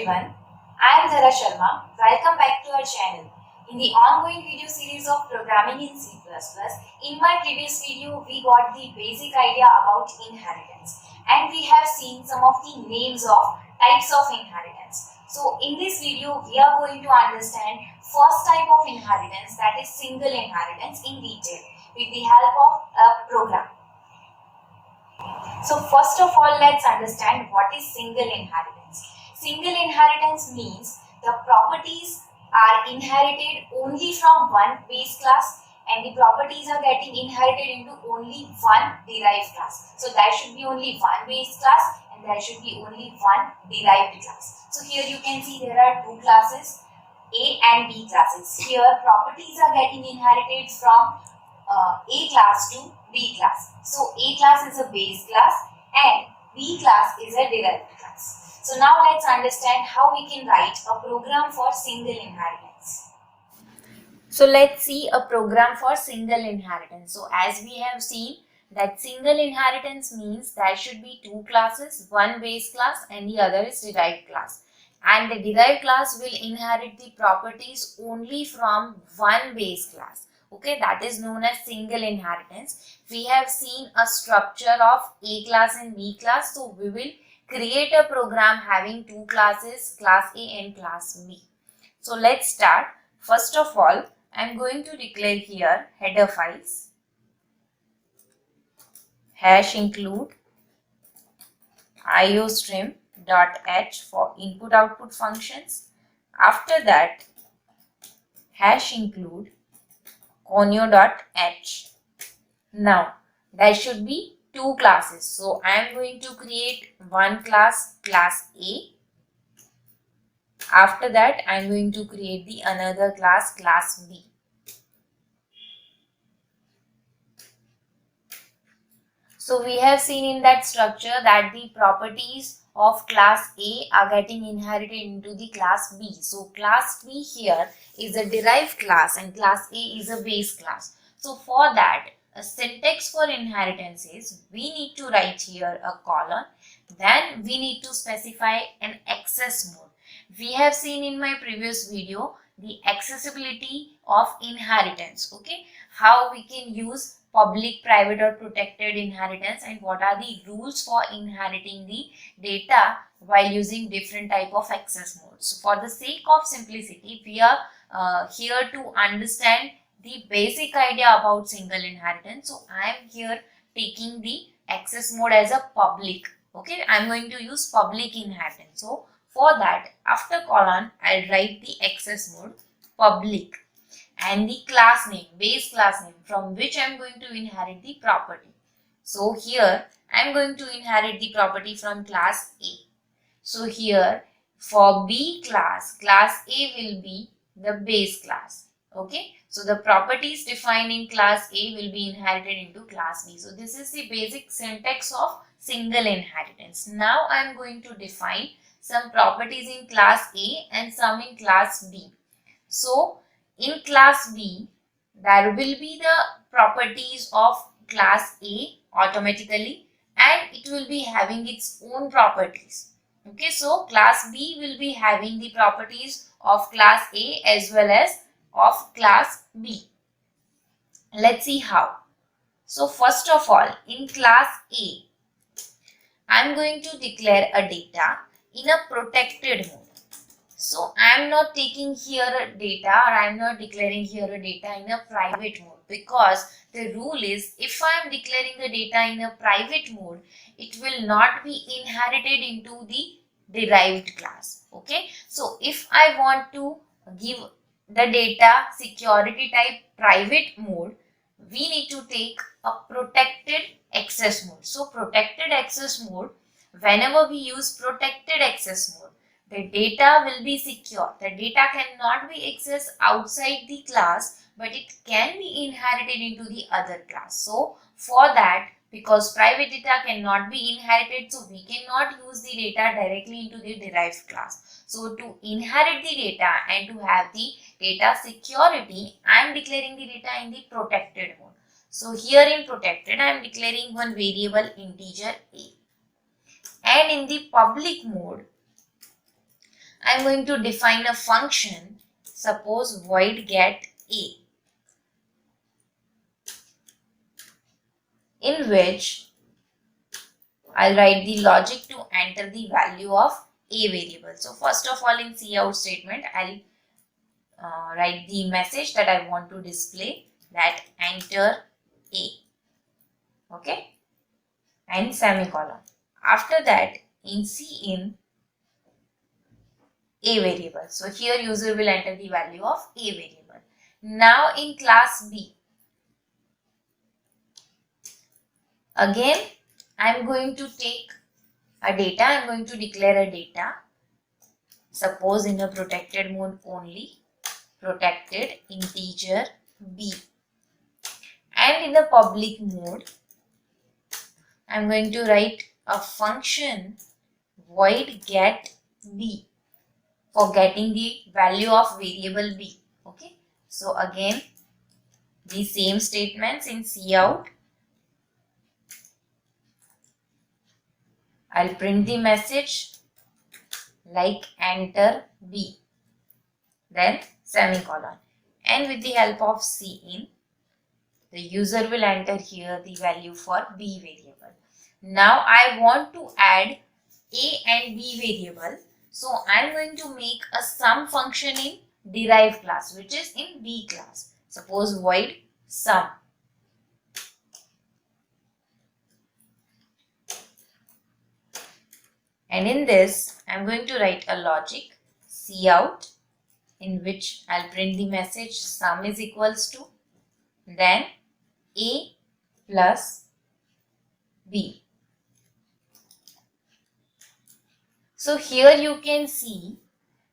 everyone, I am Dhara Sharma. Welcome back to our channel. In the ongoing video series of programming in C++, in my previous video we got the basic idea about inheritance and we have seen some of the names of types of inheritance. So in this video we are going to understand first type of inheritance, that is single inheritance, in detail with the help of a program. So first of all, let's understand what is single inheritance. Single inheritance means the properties are inherited only from one base class and the properties are getting inherited into only one derived class. So there should be only one base class and there should be only one derived class. So here you can see there are two classes, A and B classes. Here properties are getting inherited from A class to B class. So A class is a base class and B class is a derived class. So now let's understand how we can write a program for single inheritance. So let's see a program for single inheritance. So as we have seen that single inheritance means there should be two classes, one base class and the other is derived class. And the derived class will inherit the properties only from one base class. Okay, that is known as single inheritance. We have seen a structure of A class and B class. So we will create a program having two classes, class A and class B. So let's start. First of all, I am going to declare here header files, hash include iostream.h for input output functions. After that, hash include conio.h. Now there should be two classes. So I am going to create one class, class A. After that I am going to create the another class, class B. So we have seen in that structure that the properties of class A are getting inherited into the class B. So class B here is a derived class and class A is a base class. So for that, a syntax for inheritance is we need to write here a colon, then we need to specify an access mode. We have seen in my previous video the accessibility of inheritance, okay, how we can use public, private or protected inheritance and what are the rules for inheriting the data while using different type of access modes. So for the sake of simplicity, we are here to understand the basic idea about single inheritance. So I am here taking the access mode as a public. Okay, I am going to use public inheritance. So for that, after colon, I'll write the access mode public and the class name, base class name from which I am going to inherit the property. So here I am going to inherit the property from class A. So here for B class, class A will be the base class. Okay, so the properties defined in class A will be inherited into class B. So this is the basic syntax of single inheritance. Now I am going to define some properties in class A and some in class B. So in class B, there will be the properties of class A automatically and it will be having its own properties. Okay, so class B will be having the properties of class A as well as of class B. Let's see how. So first of all, in class A, I am going to declare a data in a protected mode. So I am not taking here a data or I am not declaring here a data in a private mode because the rule is if I am declaring the data in a private mode, it will not be inherited into the derived class. Okay, so if I want to give the data security type private mode, we need to take a protected access mode. So protected access mode, whenever we use protected access mode, the data will be secure. The data cannot be accessed outside the class, but it can be inherited into the other class. So for that, because private data cannot be inherited, so we cannot use the data directly into the derived class. So to inherit the data and to have the data security, I am declaring the data in the protected mode. So here in protected, I am declaring one variable integer a. And in the public mode, I'm going to define a function, suppose void get A, in which I'll write the logic to enter the value of A variable. So first of all, in cout statement, I'll write the message that I want to display, that enter A, okay, and semicolon. After that, in cin, A variable. So here user will enter the value of A variable. Now in class B, again I am going to take a data, I am going to declare a data, suppose in a protected mode only, protected integer B, and in the public mode I am going to write a function void get B for getting the value of variable B. Okay, so again the same statements in cout. I'll print the message like enter B, then semicolon, and with the help of cin, the user will enter here the value for B variable. Now I want to add A and B variable, so I am going to make a sum function in derived class, which is in B class. Suppose void sum. And in this, I am going to write a logic cout, in which I'll print the message sum is equals to then A plus B. So here you can see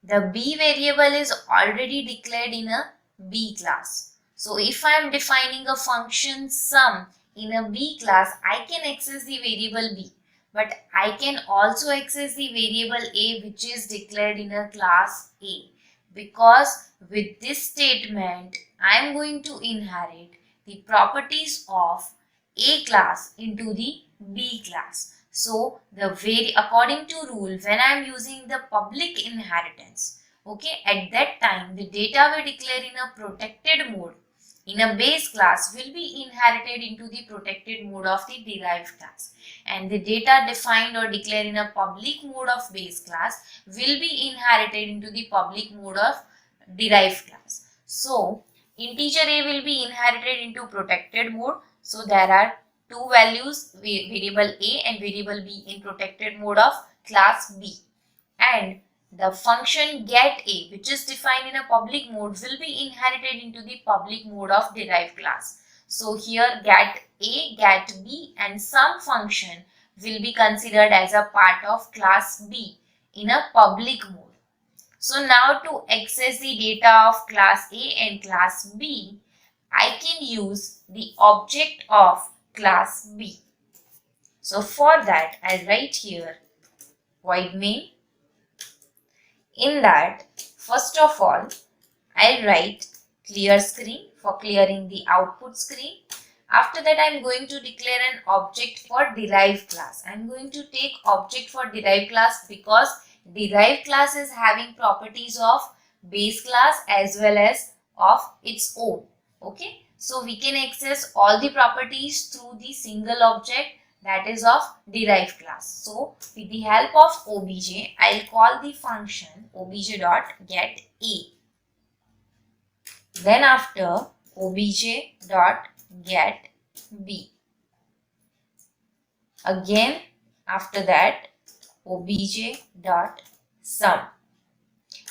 the B variable is already declared in a B class. So if I am defining a function sum in a B class, I can access the variable B. But I can also access the variable A, which is declared in a class A, because with this statement I am going to inherit the properties of A class into the B class. So according to rule, when I am using the public inheritance, okay, at that time the data we declare in a protected mode in a base class will be inherited into the protected mode of the derived class, and the data defined or declared in a public mode of base class will be inherited into the public mode of derived class. So integer A will be inherited into protected mode. So there are two values, variable A and variable B, in protected mode of class B, and the function get A, which is defined in a public mode, will be inherited into the public mode of derived class. So here get A, get B and some function will be considered as a part of class B in a public mode. So now to access the data of class A and class B, I can use the object of class B. So for that, I'll write here void main. In that, first of all, I'll write clear screen for clearing the output screen. After that, I'm going to declare an object for derived class. I'm going to take object for derived class because derived class is having properties of base class as well as of its own. Okay, so we can access all the properties through the single object, that is of derived class. So with the help of obj, I'll call the function obj.getA. Then after obj.getB. Again after that obj.sum.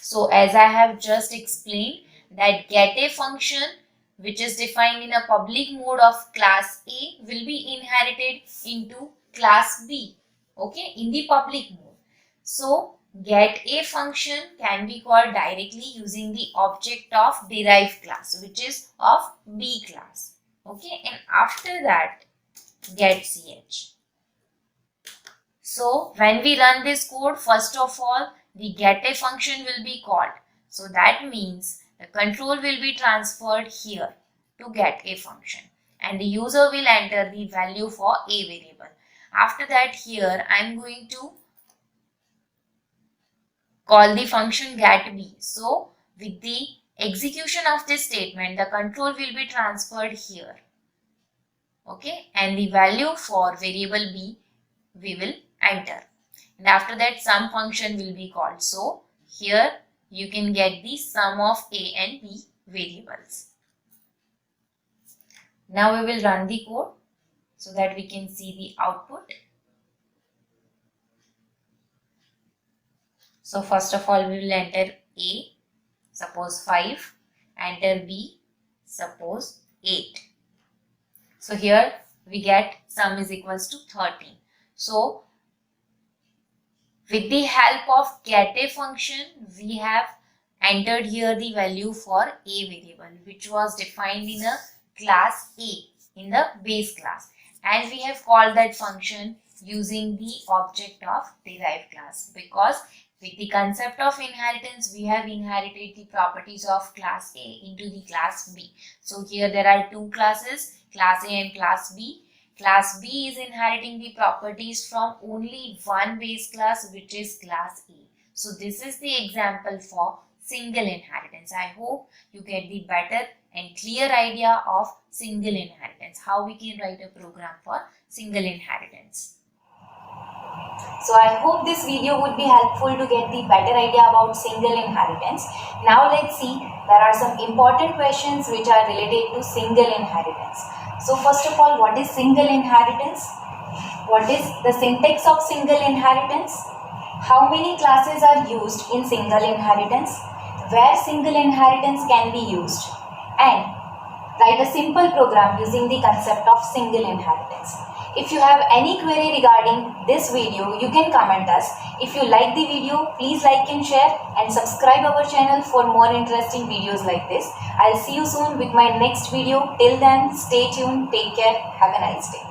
So as I have just explained, that getA function, which is defined in a public mode of class A, will be inherited into class B, okay, in the public mode. So getA function can be called directly using the object of derived class, which is of B class, okay, and after that getCH. So when we run this code, first of all the getA function will be called. So that means the control will be transferred here to getA function, and the user will enter the value for A variable. After that, here I am going to call the function getB. So with the execution of this statement, the control will be transferred here. Okay, and the value for variable b we will enter, and after that sum function will be called. So here you can get the sum of a and b variables. Now we will run the code so that we can see the output. So first of all we will enter a, suppose 5, enter b, suppose 8. So here we get sum is equals to 13. So with the help of getA function, we have entered here the value for a variable which was defined in a class A, in the base class, and we have called that function using the object of derived class, because with the concept of inheritance we have inherited the properties of class A into the class B. So here there are two classes, class A and class B. Class B is inheriting the properties from only one base class, which is class A. So this is the example for single inheritance. I hope you get the better and clear idea of single inheritance, how we can write a program for single inheritance. So I hope this video would be helpful to get the better idea about single inheritance. Now let's see, there are some important questions which are related to single inheritance. So first of all, what is single inheritance? What is the syntax of single inheritance? How many classes are used in single inheritance? Where single inheritance can be used? And write a simple program using the concept of single inheritance. If you have any query regarding this video, you can comment us. If you like the video, please like and share and subscribe our channel for more interesting videos like this. I'll see you soon with my next video. Till then, stay tuned, take care, have a nice day.